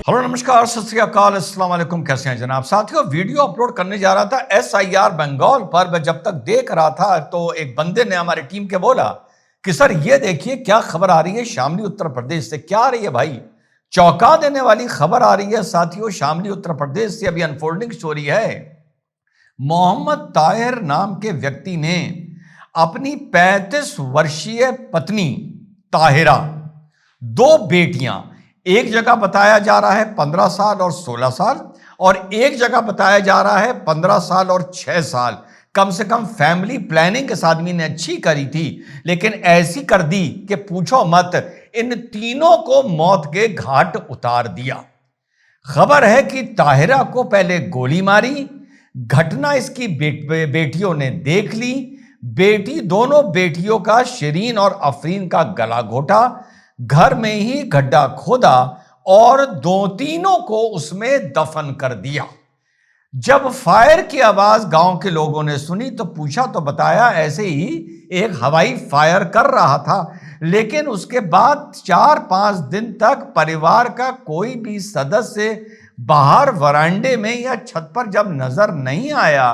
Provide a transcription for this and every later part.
Hello नमस्कार सत श्री अकाल अस्सलाम वालेकुम। कैसे हैं जनाब? साथियों, वीडियो अपलोड करने जा रहा था SIR बंगाल पर। मैं जब तक देख रहा था तो एक बंदे ने हमारी टीम के बोला कि सर ये देखिए क्या खबर आ रही है शामली उत्तर प्रदेश से। क्या आ रही है भाई? चौंका देने वाली खबर आ रही है साथियों, शामली उत्तर प्रदेश से। अभी अनफोल्डिंग स्टोरी है। मोहम्मद ताहिर नाम के व्यक्ति ने अपनी 35 वर्षीय पत्नी ताहिरा, दो बेटियां, एक जगह बताया जा रहा है 15 साल और 16 साल, और एक जगह बताया जा रहा है 15 साल और 6 साल। कम से कम फैमिली प्लानिंग इस आदमी ने अच्छी करी थी, लेकिन ऐसी कर दी कि पूछो मत। इन तीनों को मौत के घाट उतार दिया। खबर है कि ताहिरा को पहले गोली मारी। घटना इसकी बेटियों ने देख ली। दोनों बेटियों का शिरीन और अफरीन का गला घोटा, घर में ही गड्ढा खोदा और तीनों को उसमें दफन कर दिया। जब फायर की आवाज गांव के लोगों ने सुनी तो पूछा तो बताया ऐसे ही एक हवाई फायर कर रहा था, लेकिन उसके बाद 4-5 दिन तक परिवार का कोई भी सदस्य बाहर वरांडे में या छत पर जब नजर नहीं आया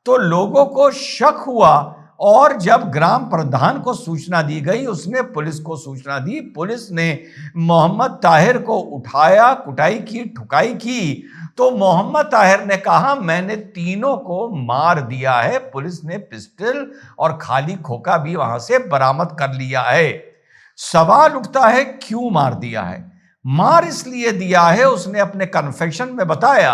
तो लोगों को शक हुआ। और जब ग्राम प्रधान को सूचना दी गई, उसने पुलिस को सूचना दी। पुलिस ने मोहम्मद ताहिर को उठाया, कुटाई की, ठुकाई की। तो मोहम्मद ताहिर ने कहा मैंने तीनों को मार दिया है। पुलिस ने पिस्टल और खाली खोखा भी वहां से बरामद कर लिया है। सवाल उठता है क्यों मार दिया है? मार इसलिए दिया है, उसने अपने कन्फेशन में बताया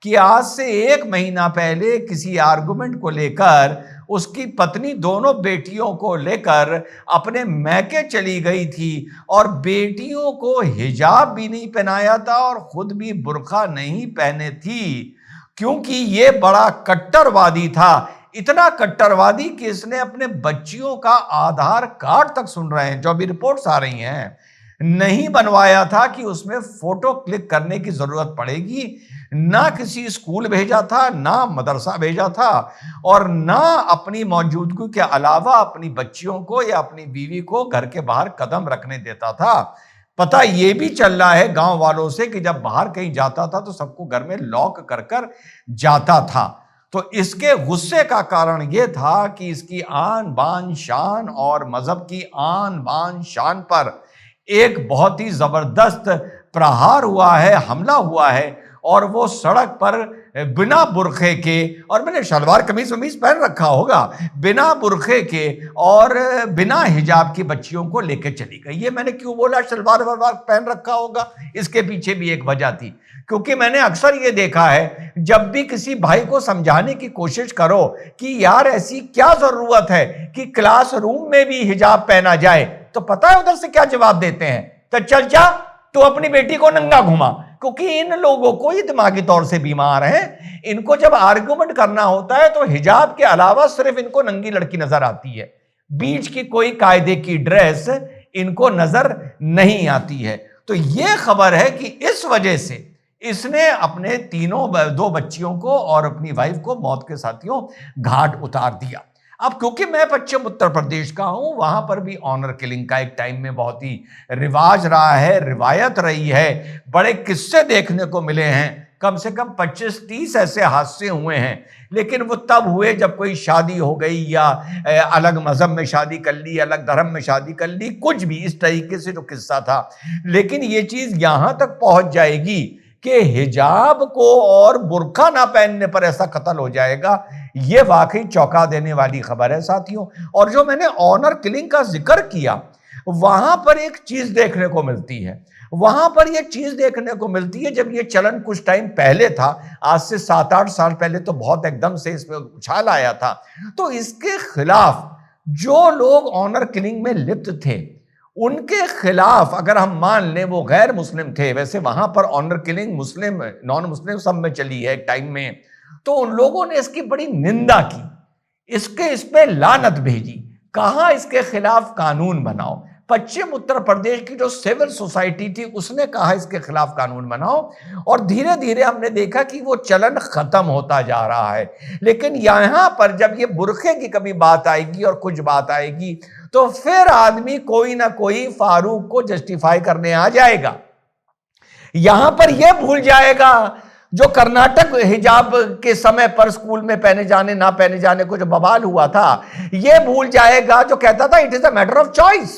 कि आज से 1 महीना पहले किसी आर्गुमेंट को लेकर उसकी पत्नी दोनों बेटियों को लेकर अपने मैके चली गई थी और बेटियों को हिजाब भी नहीं पहनाया था और खुद भी बुर्का नहीं पहने थी, क्योंकि ये बड़ा कट्टरवादी था। इतना कट्टरवादी कि इसने अपने बच्चियों का आधार कार्ड तक, सुन रहे हैं जो अभी रिपोर्ट्स आ रही हैं, नहीं बनवाया था कि उसमें फोटो क्लिक करने की जरूरत पड़ेगी। ना किसी स्कूल भेजा था, ना मदरसा भेजा था, और ना अपनी मौजूदगी के अलावा अपनी बच्चियों को या अपनी बीवी को घर के बाहर कदम रखने देता था। पता ये भी चल रहा है गांव वालों से कि जब बाहर कहीं जाता था तो सबको घर में लॉक कर कर जाता था। तो इसके गुस्से का कारण यह था कि इसकी आन बान शान और मजहब की आन बान शान पर एक बहुत ही जबरदस्त प्रहार हुआ है, हमला हुआ है। और वो सड़क पर बिना बुरखे के, और मैंने शलवार कमीज वमीज पहन रखा होगा, बिना बुरखे के और बिना हिजाब की बच्चियों को लेकर चली गई। ये मैंने क्यों बोला शलवार वलवार पहन रखा होगा? इसके पीछे भी एक वजह थी, क्योंकि मैंने अक्सर ये देखा है जब भी किसी भाई को समझाने की कोशिश करो कि यार ऐसी क्या जरूरत है कि क्लासरूम में भी हिजाब पहना जाए, तो पता है उधर से क्या जवाब देते हैं? तो चल जा तो अपनी बेटी को नंगा घुमा। क्योंकि इन लोगों को ये दिमागी तौर से बीमार हैं। इनको जब आर्गुमेंट करना होता है तो हिजाब के अलावा सिर्फ इनको नंगी लड़की नजर आती है, बीच की कोई कायदे की ड्रेस इनको नजर नहीं आती है। तो ये खबर है कि इस वजह से इसने अपने दो बच्चियों को और अपनी वाइफ को मौत के साथियों घाट उतार दिया। अब क्योंकि मैं पश्चिम उत्तर प्रदेश का हूं, वहां पर भी ऑनर किलिंग का एक टाइम में बहुत ही रिवाज रहा है, रिवायत रही है। बड़े किस्से देखने को मिले हैं, कम से कम 25-30 ऐसे हादसे हुए हैं। लेकिन वो तब हुए जब कोई शादी हो गई या अलग मजहब में शादी कर ली, अलग धर्म में शादी कर ली, कुछ भी इस तरीके से जो किस्सा था। लेकिन ये चीज यहां तक पहुंच जाएगी कि हिजाब को और बुर्का ना पहनने पर ऐसा कत्ल हो जाएगा, यह वाकई चौंका देने वाली खबर है साथियों। और जो मैंने ऑनर किलिंग का जिक्र किया, वहां पर एक चीज देखने को मिलती है। वहां पर यह चीज देखने को मिलती है, जब यह चलन कुछ टाइम पहले था, आज से 7-8 साल पहले, तो बहुत एकदम से इसमें उछाल आया था। तो इसके खिलाफ जो लोग ऑनर किलिंग में लिप्त थे, उनके खिलाफ अगर हम मान लें वो गैर मुस्लिम थे, वैसे वहां पर ऑनर किलिंग मुस्लिम नॉन मुस्लिम सब में चली है एक टाइम में, तो उन लोगों ने इसकी बड़ी निंदा की, इस पे लानत भेजी, कहा इसके खिलाफ कानून बनाओ। पश्चिम उत्तर प्रदेश की जो सिविल सोसाइटी थी उसने कहा इसके खिलाफ कानून बनाओ, और धीरे धीरे हमने देखा कि वो चलन खत्म होता जा रहा है। लेकिन यहां पर जब ये बुरखे की कभी बात आएगी और कुछ बात आएगी, तो फिर आदमी कोई ना कोई फारूक को जस्टिफाई करने आ जाएगा। यहां पर यह भूल जाएगा जो कर्नाटक हिजाब के समय पर स्कूल में पहने जाने ना पहने जाने को जो बवाल हुआ था, यह भूल जाएगा जो कहता था it is a matter of choice,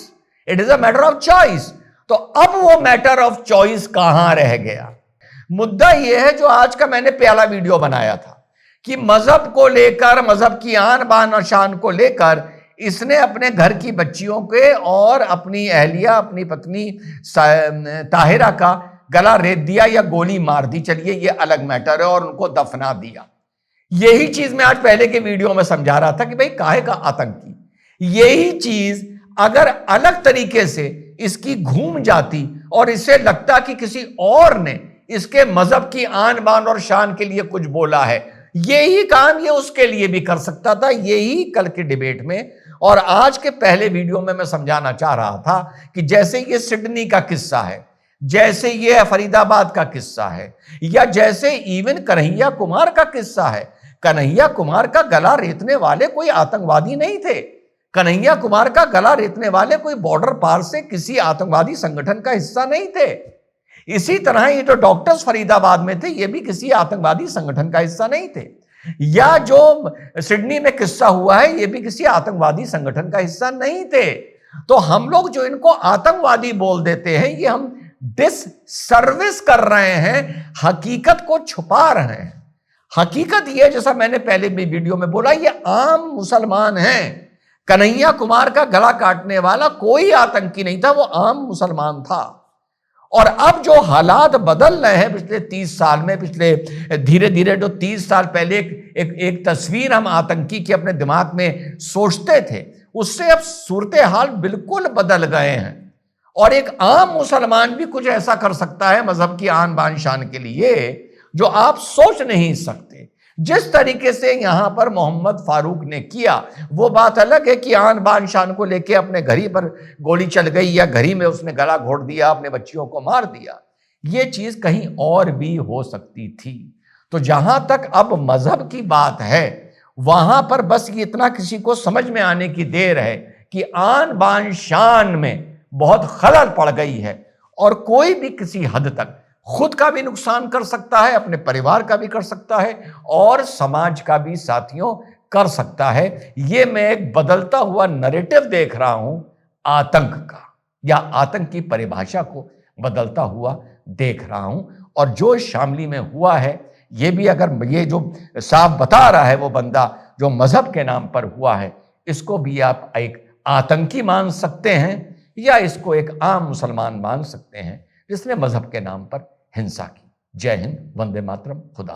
it is a matter of choice. तो अब वो मैटर ऑफ चॉइस कहां रह गया? मुद्दा यह है जो आज का मैंने पहला वीडियो बनाया था कि मजहब को लेकर, मजहब की आन बान और शान को लेकर इसने अपने घर की बच्चियों के और अपनी अहलिया, अपनी पत्नी ताहिरा का गला रेत दिया या गोली मार दी, चलिए ये अलग मैटर है, और उनको दफना दिया। यही चीज मैं आज पहले के वीडियो में समझा रहा था कि भाई काहे का आतंकी। यही चीज अगर अलग तरीके से इसकी घूम जाती और इससे लगता कि किसी और ने इसके मजहब की आन बान और शान के लिए कुछ बोला है, यही काम ये उसके लिए भी कर सकता था। यही कल के डिबेट में और आज के पहले वीडियो में मैं समझाना चाह रहा था कि जैसे ये सिडनी का किस्सा है, जैसे ये फरीदाबाद का किस्सा है, या जैसे इवन कन्हैया कुमार का किस्सा है। कन्हैया कुमार का गला रेतने वाले कोई आतंकवादी नहीं थे। कन्हैया कुमार का गला रेतने वाले कोई बॉर्डर पार से किसी आतंकवादी संगठन का हिस्सा नहीं थे। इसी तरह ये जो डॉक्टर्स फरीदाबाद में थे, ये भी किसी आतंकवादी संगठन का हिस्सा नहीं थे। या जो सिडनी में किस्सा हुआ है, ये भी किसी आतंकवादी संगठन का हिस्सा नहीं थे। तो हम लोग जो इनको आतंकवादी बोल देते हैं, ये हम डिससर्विस कर रहे हैं, हकीकत को छुपा रहे हैं। हकीकत यह, जैसा मैंने पहले भी वीडियो में बोला, ये आम मुसलमान हैं। कन्हैया कुमार का गला काटने वाला कोई आतंकी नहीं था, वो आम मुसलमान था। और अब जो हालात बदल रहे हैं पिछले 30 साल में, पिछले धीरे धीरे जो 30 साल पहले एक तस्वीर हम आतंकी की अपने दिमाग में सोचते थे, उससे अब सूरत हाल बिल्कुल बदल गए हैं। और एक आम मुसलमान भी कुछ ऐसा कर सकता है मजहब की आन बान शान के लिए जो आप सोच नहीं सकते। जिस तरीके से यहां पर मोहम्मद फारूक ने किया, वो बात अलग है कि आन बान शान को लेके अपने घर ही पर गोली चल गई या घर ही में उसने गला घोट दिया, अपने बच्चियों को मार दिया। ये चीज कहीं और भी हो सकती थी। तो जहां तक अब मजहब की बात है, वहां पर बस ये इतना किसी को समझ में आने की देर है कि आन बान शान में बहुत खलल पड़ गई है और कोई भी किसी हद तक खुद का भी नुकसान कर सकता है, अपने परिवार का भी कर सकता है और समाज का भी साथियों कर सकता है। ये मैं एक बदलता हुआ नैरेटिव देख रहा हूं आतंक का, या आतंक की परिभाषा को बदलता हुआ देख रहा हूं। और जो शामली में हुआ है, ये भी अगर ये जो साफ बता रहा है वो बंदा जो मजहब के नाम पर हुआ है, इसको भी आप एक आतंकी मान सकते हैं या इसको एक आम मुसलमान मान सकते हैं जिसने मजहब के नाम पर हिंसा की। जय हिंद, वंदे मातरम, खुदा।